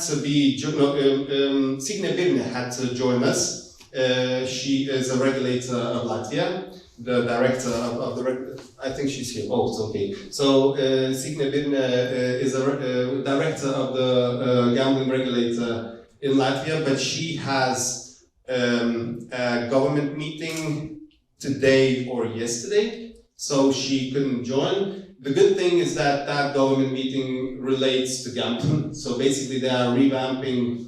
to be, Signe Birne had to join us. She is a regulator of Latvia, the director of the, I think she's here, oh, it's okay. So Signe Birne is a director of the gambling regulator in Latvia, but she has a government meeting today or yesterday, so she couldn't join. The good thing is that that government meeting relates to gambling, so basically they are revamping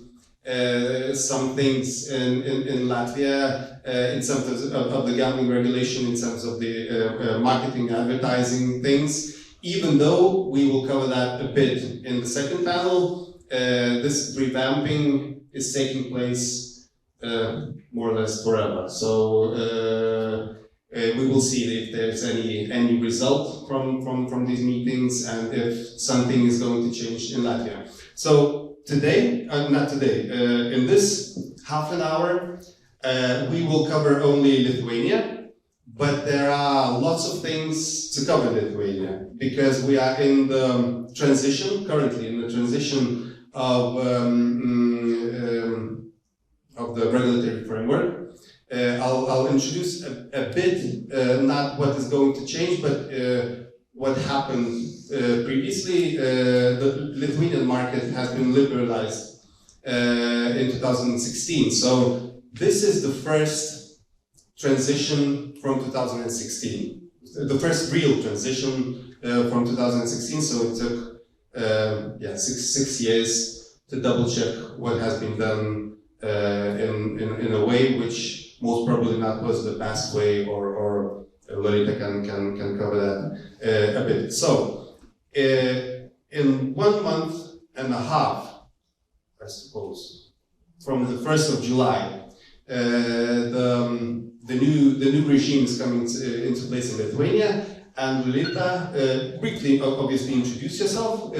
some things in Latvia in terms of the gambling regulation, in terms of the marketing, advertising things. Even though we will cover that a bit in the second panel, this revamping is taking place more or less forever. So we will see if there's any result from these meetings and if something is going to change in Latvia. So today, not today, in this half an hour, we will cover only Lithuania, but there are lots of things to cover in Lithuania because we are in the transition, currently in the transition of the regulatory framework. I'll introduce a bit, not what is going to change, but what happened previously. The Lithuanian market has been liberalized in 2016. So this is the first transition from 2016. The first real transition from 2016. So it took six years to double check what has been done in a way which most probably not was the best way, or Lolita can cover that a bit. So, in 1 month and a half, I suppose, from the 1st of July, the new regime is coming into place in Lithuania. And Lolita, briefly, obviously, introduce yourself,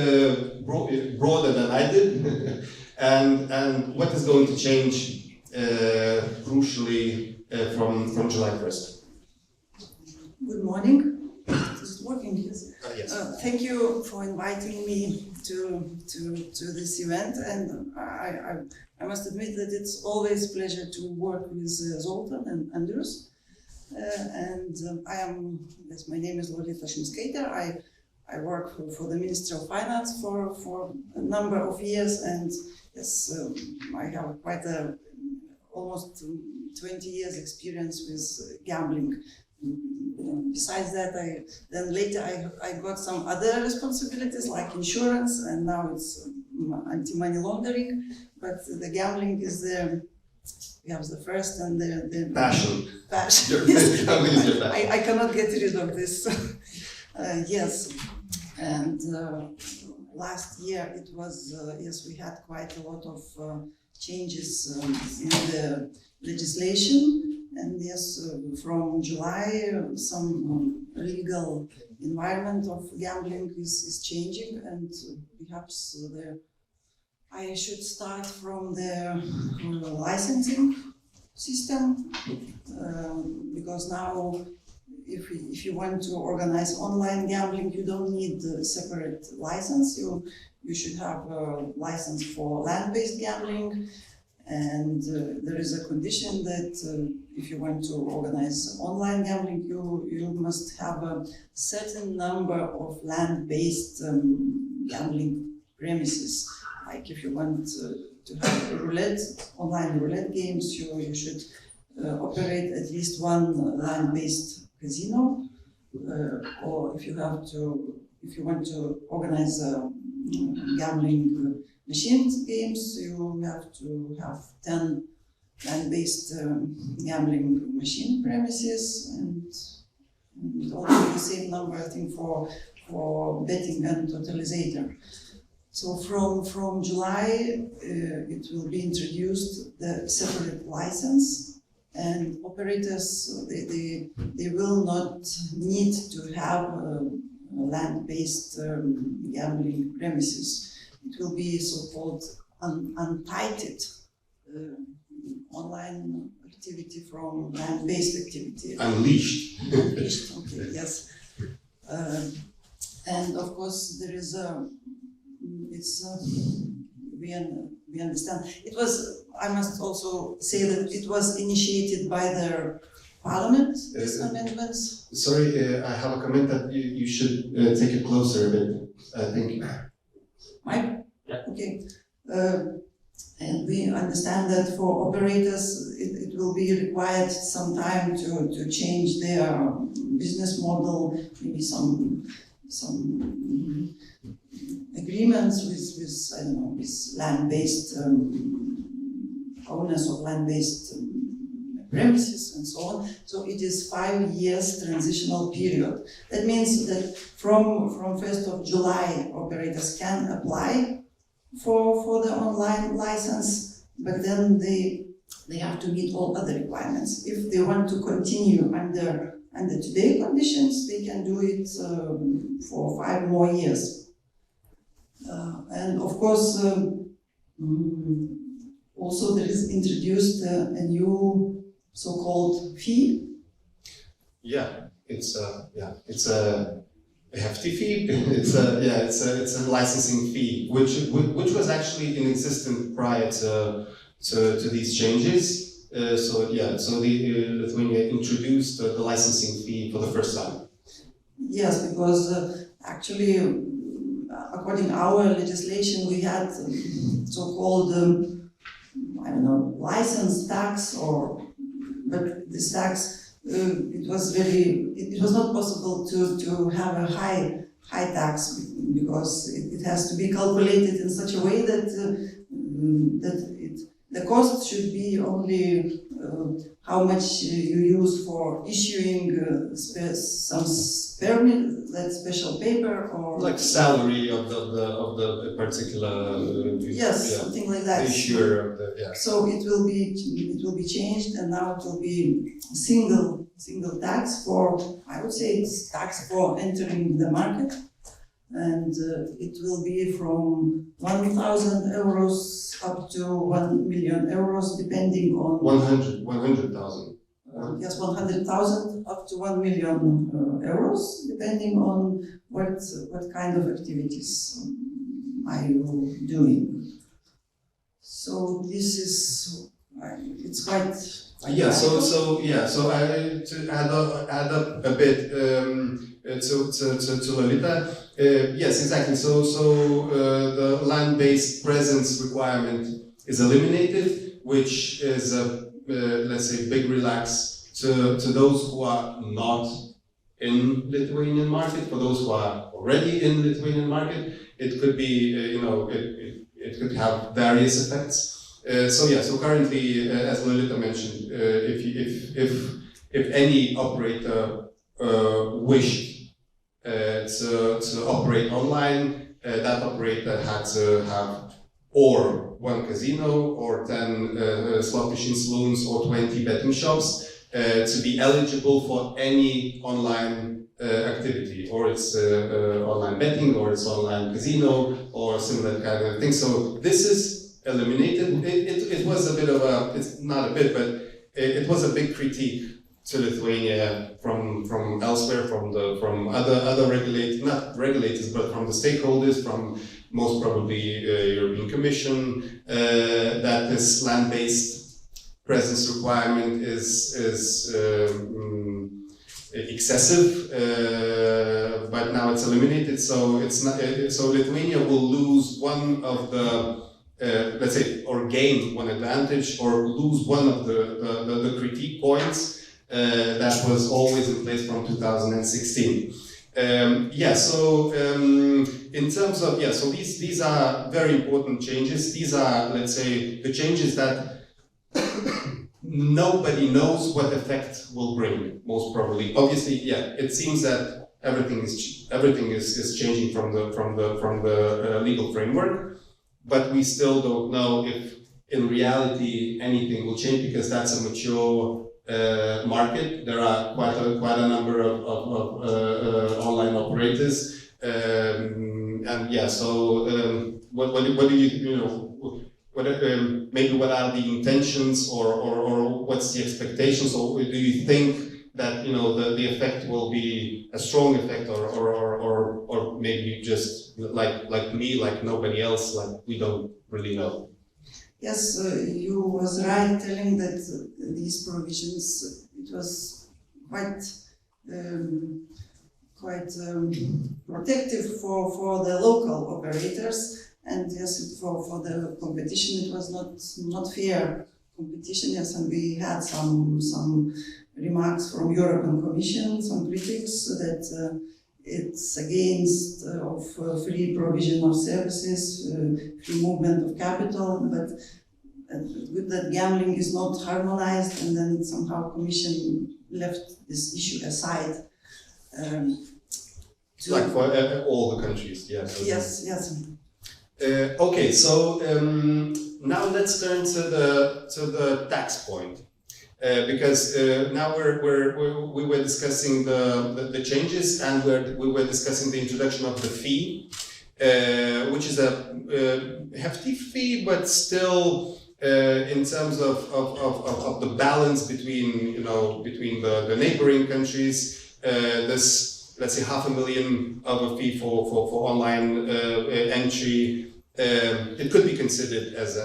broader than I did, and what is going to change crucially from July 1st. Good morning. Is it working? Yes. Yes. Thank you for inviting me to this event, and I must admit that it's always a pleasure to work with Zoltan and Andrews. My name is Lolita Šimskaitė. I work for the Ministry of Finance for a number of years, and yes, I have quite almost 20 years experience with gambling. Besides that, I got some other responsibilities like insurance, and now it's anti-money laundering. But the gambling is the first and the passion. Yes. I cannot get rid of this. Yes, and last year it was we had quite a lot of changes in the legislation, and yes, from July some legal environment of gambling is changing, and perhaps I should start from the licensing system, because now if you want to organize online gambling, you don't need a separate license. You should have a license for land-based gambling, and there is a condition that if you want to organize online gambling, you must have a certain number of land-based gambling premises. Like if you want to have online roulette games, you should operate at least one land-based casino, or if you want to organize gambling machine games, you have to have 10 land-based gambling machine premises, and also the same number, I think, for betting and totalizator. So from July, it will be introduced the separate license, and operators they will not need to have land-based gambling premises. It will be so-called untitled online activity from land-based activity. Unleashed. Unleashed, okay, yes. And of course there is we understand. It was, I must also say that it was initiated by the Parliament, these amendments. Sorry, I have a comment that you should take it closer a bit, I think. Mike? Yeah. Okay. And we understand that for operators, it will be required some time to change their business model, maybe some agreements with I don't know, with land-based owners of land-based premises and so on. So it is 5 years transitional period. That means that from 1st of July, operators can apply for the online license, but then they have to meet all other requirements. If they want to continue under today conditions, they can do it for 5 more years. And of course, also there is introduced a new so-called fee. Yeah, it's a hefty fee. It's a licensing fee, which was actually in existence prior to these changes. So the Lithuania introduced the licensing fee for the first time. Yes, because actually, according to our legislation, we had so-called I don't know, license tax, but this tax it was not possible to have a high tax, because it has to be calculated in such a way that the cost should be only how much you use for issuing some that special paper, or like salary of the particular something like that. Issuer of the So it will be changed, and now it will be single tax for, I would say it's tax for entering the market, and it will be from 1,000 euros up to 1 million euros, depending on 100,000. Yes, 100,000 up to 1 million euros, depending on what kind of activities are you doing. So this is it's quite. So I to add up a bit to Lolita. Yes, exactly. So the land-based presence requirement is eliminated, which is a let's say big relax to those who are not in Lithuanian market. For those who are already in Lithuanian market, it could be it could have various effects. So currently, as Lolita mentioned, if any operator wished to operate online, that operator had to have or 1 casino, or 10 slot machine saloons, or 20 betting shops to be eligible for any online activity, or it's online betting, or it's online casino, or similar kind of thing. So this is eliminated. It was a bit of a, it's not a bit, but it was a big critique to Lithuania from elsewhere, from other not regulators, but from the stakeholders, from most probably European Commission, that this land-based presence requirement is excessive, but now it's eliminated. So it's not. So Lithuania will lose one of the let's say, or gain one advantage, or lose one of the critique points that was always in place from 2016. In terms of, so these are very important changes. These are, let's say, the changes that nobody knows what effect will bring, most probably. Obviously, it seems that everything is changing from the legal framework, but we still don't know if in reality anything will change, because that's a mature market. There are quite a number of online operators, what do maybe what are the intentions, or what's the expectations, or do you think that the effect will be a strong effect, or maybe just like me, like nobody else, like we don't really know. Yes, you was right telling that these provisions, it was quite protective for the local operators, and yes, for the competition it was not fair competition. Yes, and we had some remarks from European Commission, some critics that it's against of free provision of services, free movement of capital, but good that gambling is not harmonized, and then somehow Commission left this issue aside. Like for all the countries, yes. Yeah, so yes. Okay, so now let's turn to the tax point. Because now we were discussing the changes, and we were discussing the introduction of the fee, which is a hefty fee, but still in terms of the balance between the neighboring countries, this, let's say, 500,000 of a fee for online entry. It could be considered as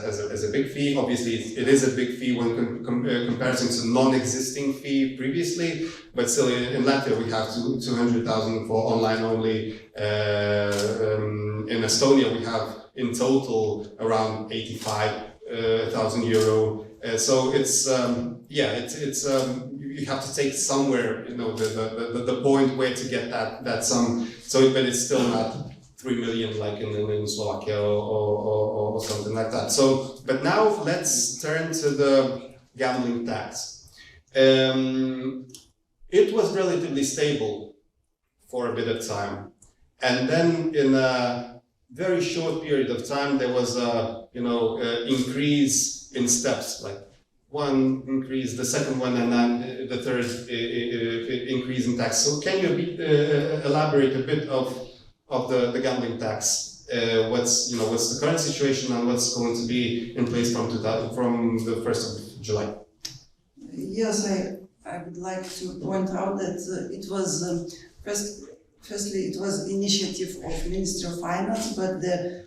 a big fee. Obviously, it is a big fee when comparison to non-existing fee previously, but still in Latvia we have 200,000 for online only. In Estonia we have in total around 85,000 euro. So it's it's you have to take somewhere the point where to get that sum. So but it's still not 3 million like in Slovakia or something like that. So, but now let's turn to the gambling tax. It was relatively stable for a bit of time, and then in a very short period of time there was a increase in steps, like one increase, the second one, and then the third increase in tax. So can you elaborate a bit of the gambling tax? What's the current situation and what's going to be in place from the 1st of July? Yes, I would like to point out that it was firstly it was initiative of Ministry of Finance, but the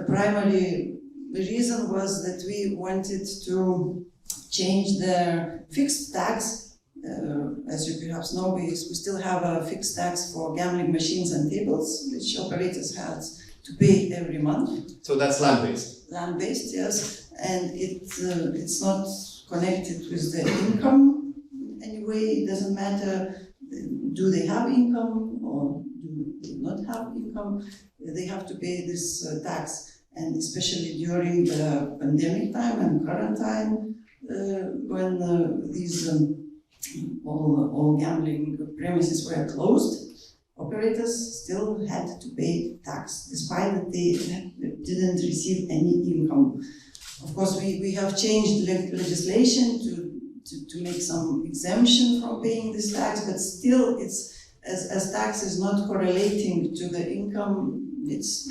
primary reason was that we wanted to change the fixed tax. As you perhaps know, we still have a fixed tax for gambling machines and tables, which operators have to pay every month. So that's land-based? Land-based, yes. And it's not connected with the income in any way. It doesn't matter, do they have income or do they not have income. They have to pay this tax. And especially during the pandemic time and current time, when these all gambling premises were closed, operators still had to pay tax, despite that they didn't receive any income. Of course, we have changed legislation to make some exemption from paying this tax, but still, it's as tax is not correlating to the income, it's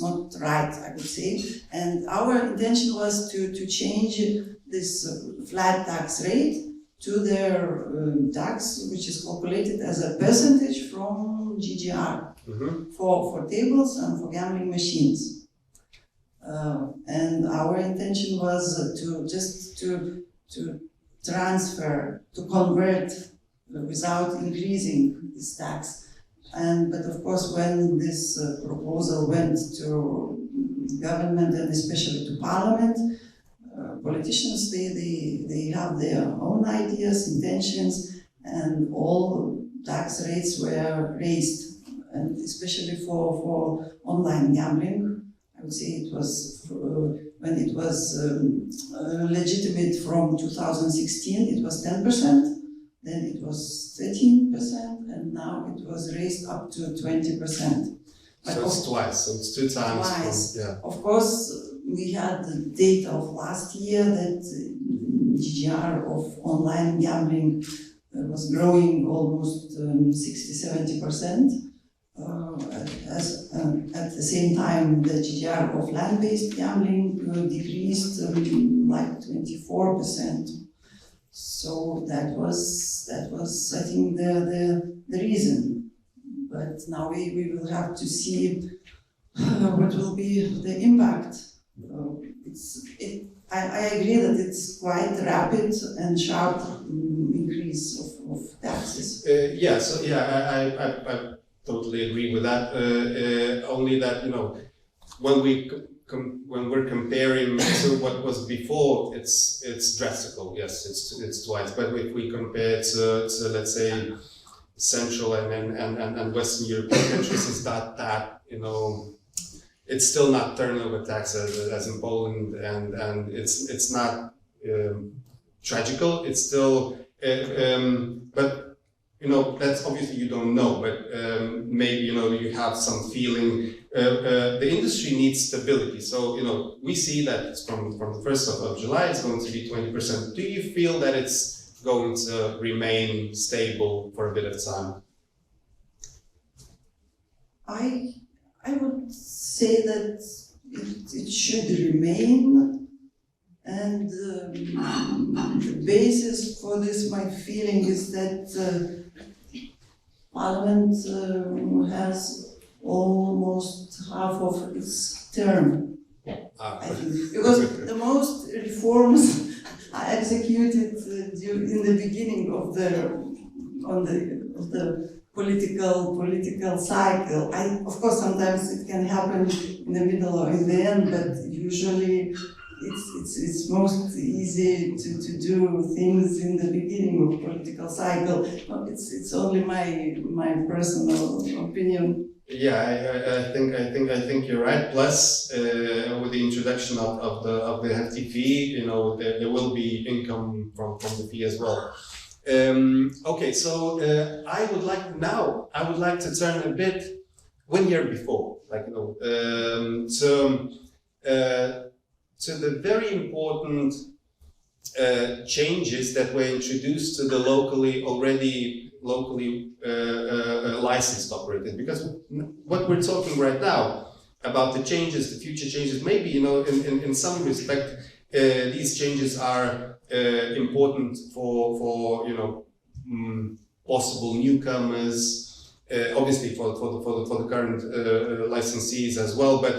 not right, I would say. And our intention was to change this flat tax rate to their tax, which is calculated as a percentage from GGR for tables and for gambling machines. And our intention was to transfer, to convert without increasing this tax. But of course, when this proposal went to government and especially to parliament, politicians, they have their own ideas, intentions, and all tax rates were raised, and especially for online gambling. I would say it was when it was legitimate from 2016, it was 10%, then it was 13%, and now it was raised up to 20%. So it's twice, so it's 2 times. Twice. Yeah. Of course, we had the data of last year that GGR of online gambling was growing almost 60-70%. At the same time, the GGR of land-based gambling decreased like 24%. So that was I think the reason. But now we will have to see what will be the impact. I agree that it's quite rapid and sharp increase of taxes. I totally agree with that. Only that, you know, when we're comparing to what was before, it's drastical. Yes, it's twice. But if we compare to let's say Central and Western European countries, it's that you know. It's still not turnover tax as in Poland, and it's not tragical. It's still, but you know, that's obviously you don't know. But maybe you know you have some feeling. The industry needs stability. So you know we see that it's from the 1st of July it's going to be 20%. Do you feel that it's going to remain stable for a bit of time? I would say that it should remain, and the basis for this, my feeling, is that Parliament has almost half of its term. I think, because the most reforms are executed in the beginning of the political cycle. Of course, sometimes it can happen in the middle or in the end, but usually it's most easy to do things in the beginning of political cycle. It's only my personal opinion. Yeah, I think you're right. Plus, with the introduction of the FT fee, you know, there will be income from the fee as well. Okay, so I would like to turn a bit 1 year before, like you know, to the very important changes that were introduced to the locally licensed operators. Because what we're talking right now about the changes, the future changes, maybe you know, in some respect, these changes are important for you know possible newcomers, obviously for the current licensees as well. But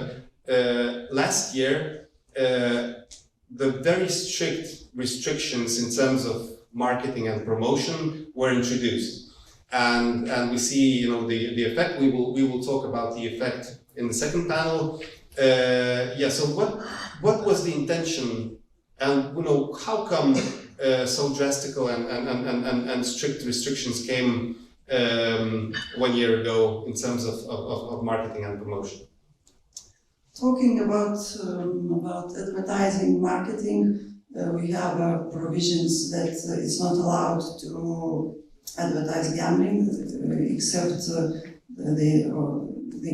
last year, the very strict restrictions in terms of marketing and promotion were introduced, and we see you know the effect. We will talk about the effect in the second panel. So what was the intention? And you know, how come so drastic and strict restrictions came 1 year ago in terms of marketing and promotion? Talking about advertising, marketing, we have provisions that it's not allowed to advertise gambling, except they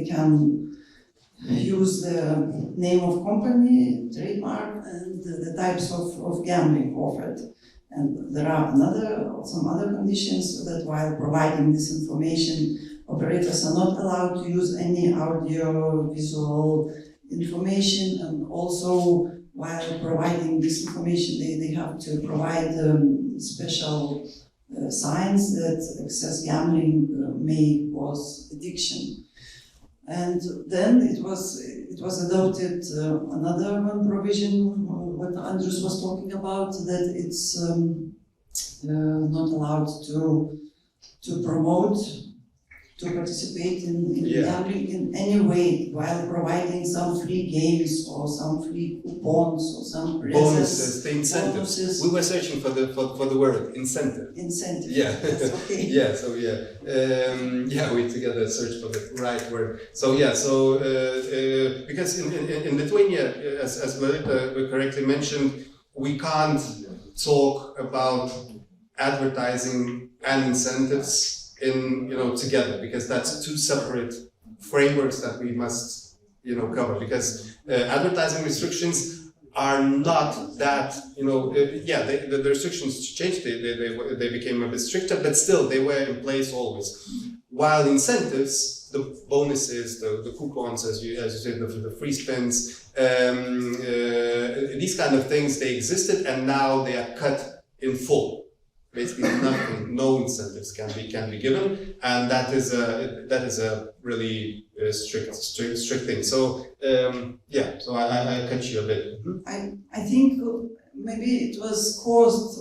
can use the name of company, trademark, and the types of gambling offered. And there are some other conditions that while providing this information, operators are not allowed to use any audio, visual information, and also while providing this information, they have to provide special signs that excess gambling may cause addiction. And then it was adopted another one provision, what Andrus was talking about, that it's not allowed to promote, to participate in gambling in any way while providing some free games or some free coupons or some bonuses, the incentives. Bonuses. We were searching for the word incentive. Incentive. Yeah. That's okay. We together searched for the right word. Because in Lithuania, as Marita correctly mentioned, we can't talk about advertising and incentives together, because that's two separate frameworks that we must cover, because advertising restrictions are not that the restrictions changed, they became a bit stricter, but still they were in place always, while incentives, the bonuses, the coupons, as you said, the free spins, these kind of things, they existed and now they are cut in full. Basically, nothing, no incentives can be given, and that is a really strict thing. So yeah, so I cut you a bit. I think maybe it was caused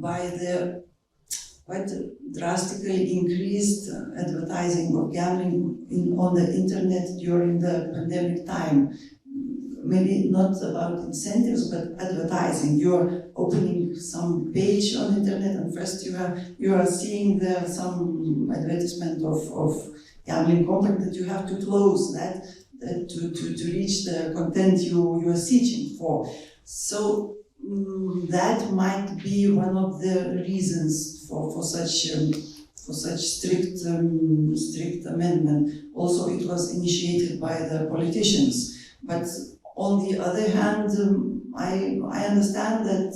by the quite drastically increased advertising of gambling on the internet during the pandemic time. Maybe not about incentives, but advertising. You're opening some page on internet, and first you are seeing there some advertisement of gambling company that you have to close that to reach the content you are searching for. So that might be one of the reasons for such strict amendment. Also, it was initiated by the politicians, but on the other hand, I understand that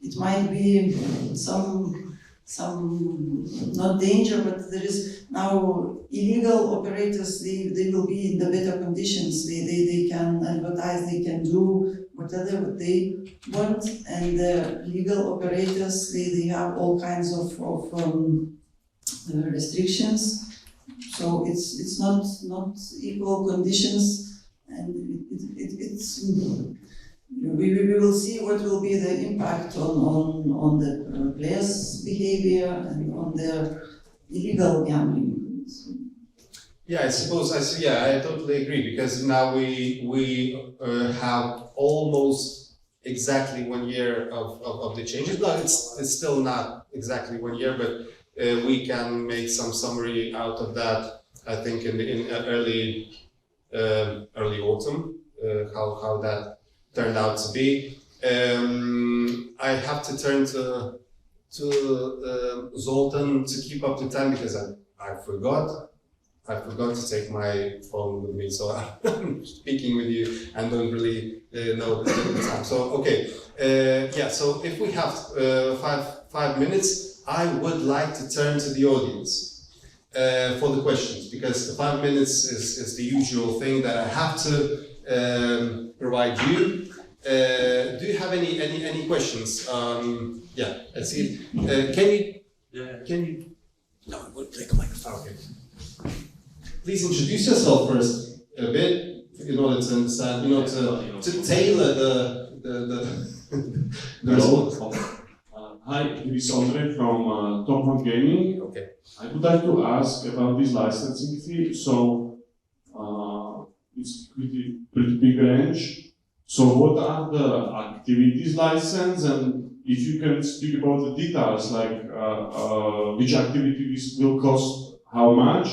it might be some not danger, but there is now illegal operators. They will be in the better conditions. They can advertise. They can do whatever they want, and the legal operators they have all kinds of restrictions. So it's not equal conditions. And it's we will see what will be the impact on the players' behavior and on their illegal gambling. Yeah, I totally agree, because now we have almost exactly 1 year of the changes. No, it's still not exactly 1 year, but we can make some summary out of that. I think in early autumn, how that turned out to be. I have to turn to Zoltan to keep up to time, because I forgot to take my phone with me, so I'm speaking with you and don't really know the time. So okay, yeah. So if we have 5 minutes, I would like to turn to the audience. For the questions, because the 5 minutes is the usual thing that I have to provide you. Do you have any questions? Yeah, let's see. Can you? No, I will take a microphone. Okay. Please introduce yourself first a bit in order to understand, to tailor the response. Hi, this is Andre from Top One Gaming. Okay. I would like to ask about this licensing fee. So it's pretty big range. So what are the activities licensed, and if you can speak about the details, like which activities will cost how much,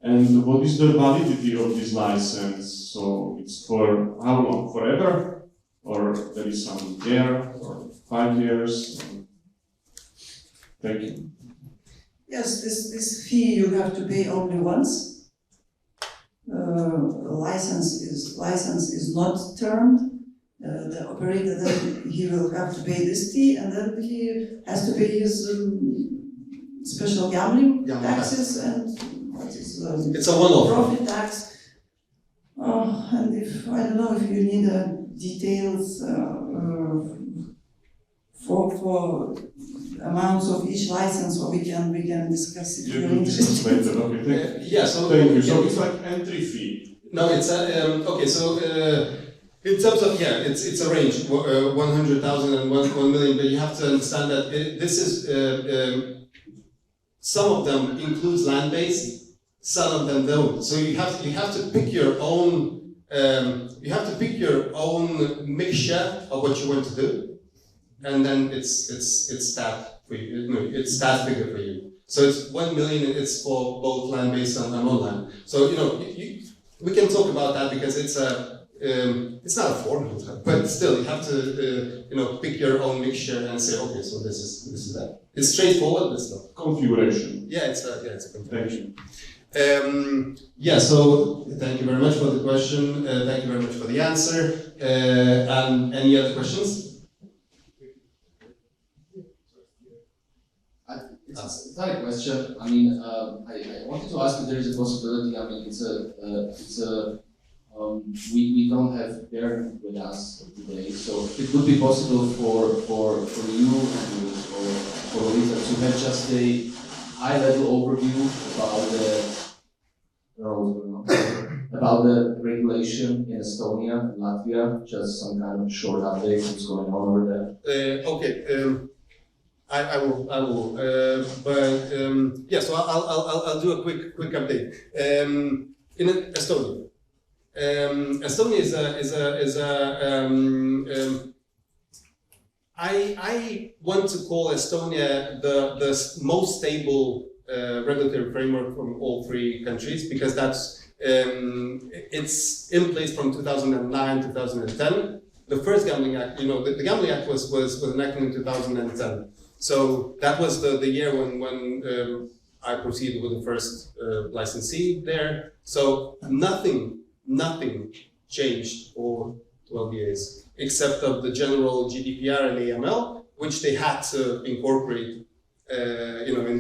and what is the validity of this license? So it's for how long? Forever, or there is some year or 5 years? Thank you. Yes, this fee you have to pay only once. License is not termed. The operator then he will have to pay this fee, and then he has to pay his special gambling taxes and what is it's a one-off profit tax. And if I don't know if you need details for amounts of each license, or we can discuss it. You will discuss later. Okay. Yeah. So thank you. So it's like entry fee. No, it's okay. So in terms of it's a range 100,000 and 1 million. But you have to understand that this is some of them includes land-based, some of them don't. So you have to pick your own. You have to pick your own mixture of what you want to do, and then it's that for you. No, it's that figure for you. So it's 1 million. It's for both land-based and online. So we can talk about that, because it's not a formula, but still you have to pick your own mixture and say, okay, so this is that. It's straightforward, but still configuration. Yeah, it's a configuration. Thank you. Yeah, so thank you very much for the question. Thank you very much for the answer. And any other questions? It's not a question. I mean, I wanted to ask if there is a possibility. I mean, it's a we don't have BARE with us today, so it would be possible for you and for Lisa to have just a high-level overview about the regulation in Estonia and Latvia, just some kind of short update what's going on over there. Okay. I will. Yeah. So I'll do a quick update. In Estonia, Estonia is a I want to call Estonia the most stable regulatory framework from all three countries, because that's it's in place from 2009, 2010. The first Gambling Act, the Gambling Act was enacted in 2010. So that was the year when I proceeded with the first licensee there. So nothing changed for 12 years, except of the general GDPR and AML, which they had to incorporate, in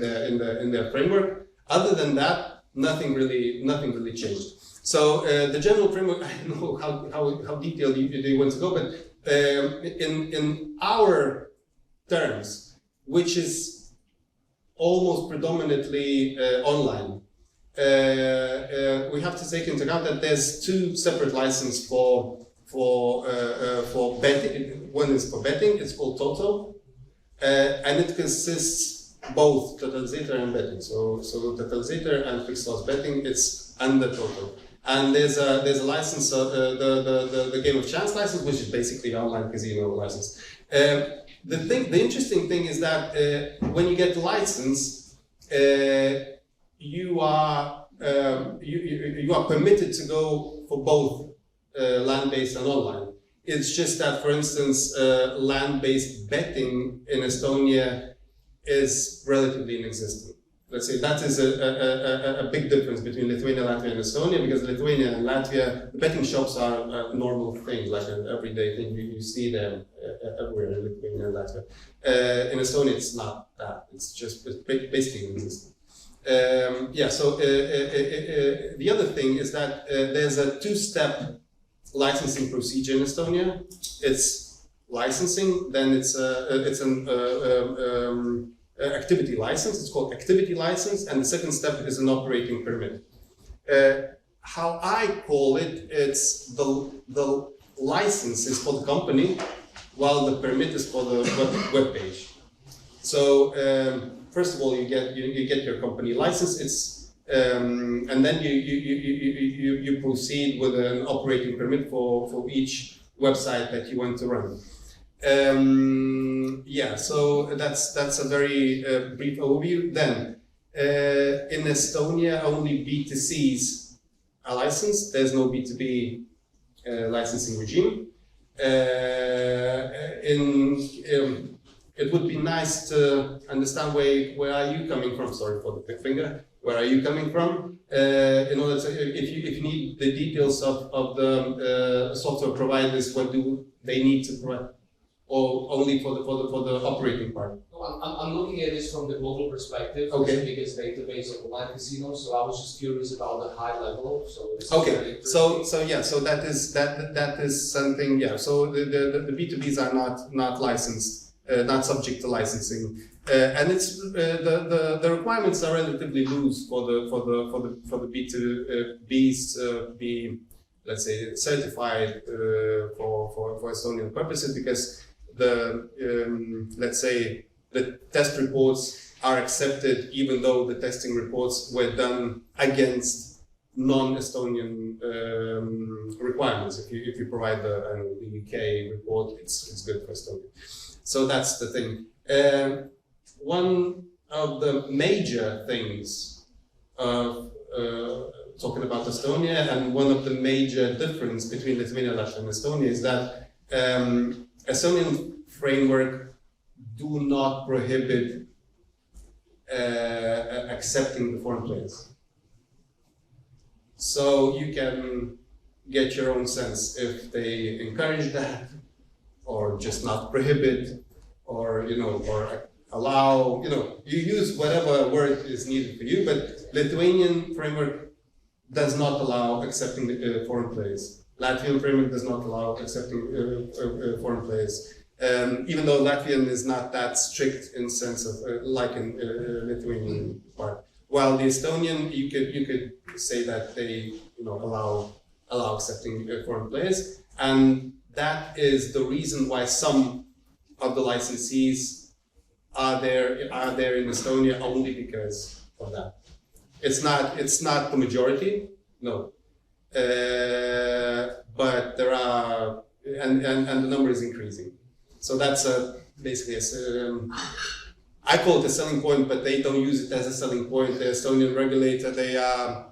their framework. Other than that, nothing really changed. So the general framework, I don't know how detailed you want to go, but in our terms, which is almost predominantly online, we have to take into account that there's two separate licenses for betting. One is for betting, it's called Toto, and it consists both totalizator and betting. So totalizator and fixed loss betting, it's under Toto. And there's a license, the game of chance license, which is basically online casino license. The interesting thing is that when you get the license, you are permitted to go for both land-based and online. It's just that, for instance, land-based betting in Estonia is relatively inexistent. Let's say that is a big difference between Lithuania, Latvia, and Estonia, because Lithuania and Latvia, the betting shops are a normal thing, like an everyday thing. You see them everywhere in Lithuania and Latvia. In Estonia, it's not that. It's basically inexistent. So the other thing is that there's a two-step licensing procedure in Estonia. It's licensing, then it's an activity license. It's called activity license, and the second step is an operating permit. How I call it, it's the license is for the company, while the permit is for the web page. So first of all, you get your company license. It's and then you proceed with an operating permit for each website that you want to run. So that's a very brief overview. Then, in Estonia, only B2Cs are licensed. There's no B2B licensing regime. It would be nice to understand where are you coming from. Sorry for the big finger. Where are you coming from? In order to, if you need the details of the software providers, what do they need to provide? Or only for the operating part? No, I'm looking at this from the global perspective. Okay. It's the biggest database of online casinos, so I was just curious about the high level. So this Okay. is very interesting. So that is something. Yeah. So the B2Bs are not licensed, not subject to licensing, and it's the requirements are relatively loose for the B2Bs to be, let's say, certified for Estonian purposes, because let's say the test reports are accepted even though the testing reports were done against non-Estonian requirements. If you provide the UK report, it's good for Estonia. So that's the thing. One of the major things of talking about Estonia, and one of the major difference between Lithuania, Latvia, and Estonia is that Estonian framework do not prohibit accepting the foreign players. So you can get your own sense if they encourage that, or just not prohibit, or or allow. You use whatever word is needed for you. But Lithuanian framework does not allow accepting foreign players. Latvian framework does not allow accepting foreign players. Even though Latvian is not that strict in sense of like in Lithuanian part. While the Estonian, you could say that they allow accepting foreign players, and that is the reason why some of the licensees are there in Estonia only because of that. It's not the majority, no, but there are, and the number is increasing. So that's basically I call it a selling point, but they don't use it as a selling point. The Estonian regulator, they are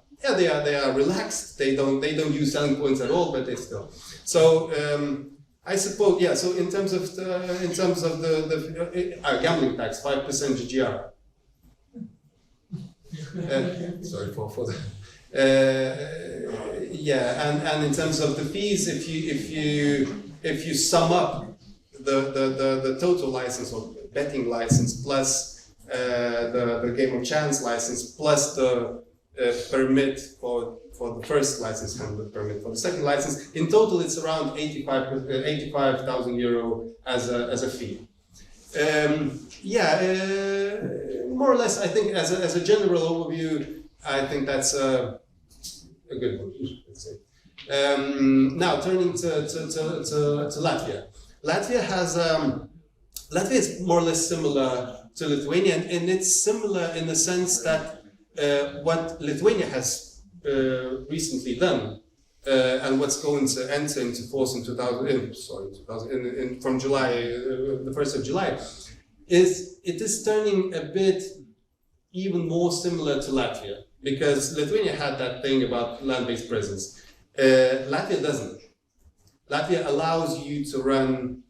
relaxed. They don't use selling points at all, but they still. So I suppose, yeah. So in terms of the gambling tax, 5% GGR. Sorry for that. Yeah, and in terms of the fees, if you sum up the total license or betting license plus the game of chance license plus the permit for the first license and the permit for the second license, in total it's around 85,000 euro as a fee. More or less, I think as a general overview, I think that's a good one, let's say. Now turning to Latvia. Latvia is more or less similar to Lithuania, and it's similar in the sense that what Lithuania has recently done and what's going to enter into force in from July, the 1st of July, is it is turning a bit even more similar to Latvia, because Lithuania had that thing about land-based presence. Latvia doesn't. Latvia allows you to run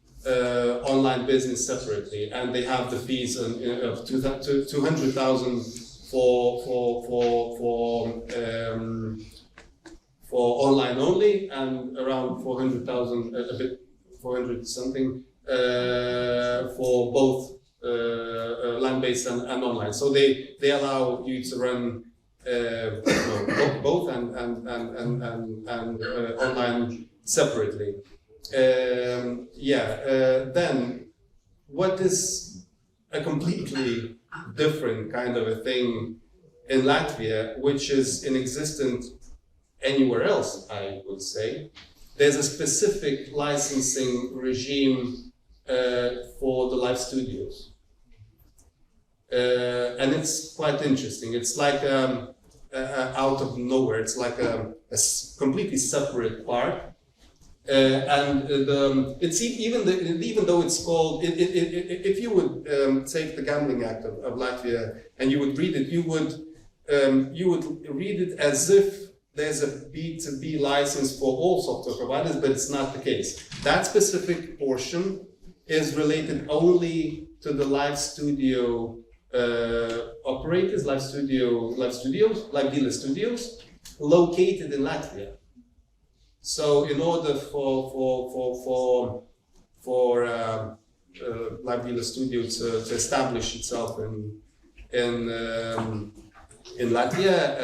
online business separately, and they have the fees of 200,000 for online only, and around 400,000, 400 something for both land-based and online. So they allow you to run both and online separately. Then what is a completely different kind of a thing in Latvia, which is inexistent anywhere else, I would say. There's a specific licensing regime for the live studios. And it's quite interesting. It's like out of nowhere. It's like a completely separate part. It's even though it's called, if you would take the Gambling Act of Latvia and you would read it, you would read it as if there's a B2B license for all software providers, but it's not the case. That specific portion is related only to the live studio operators, live dealer studios located in Latvia. So in order for live dealer studio to establish itself in Latvia,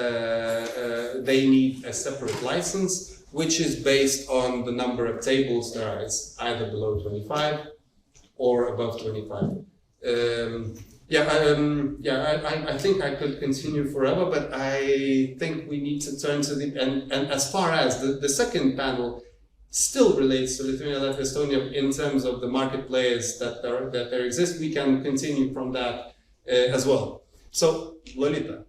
they need a separate license, which is based on the number of tables there are. It's either below 25 or above 25. I think I could continue forever, but I think we need to turn to and as far as the second panel still relates to Lithuania, Latvia, Estonia in terms of the market players that there exist, we can continue from that as well. So, Lolita,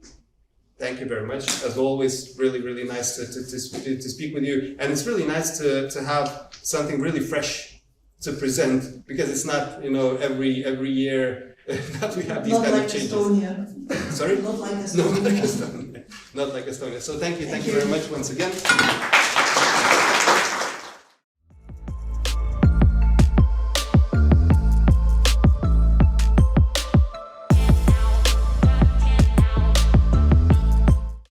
thank you very much. As always, really nice to speak with you, and it's really nice to have something really fresh to present, because it's not every year that we have these kind of changes. Estonia. Sorry? Not like Estonia. Not like Estonia. Not like Estonia. So thank you very much once again.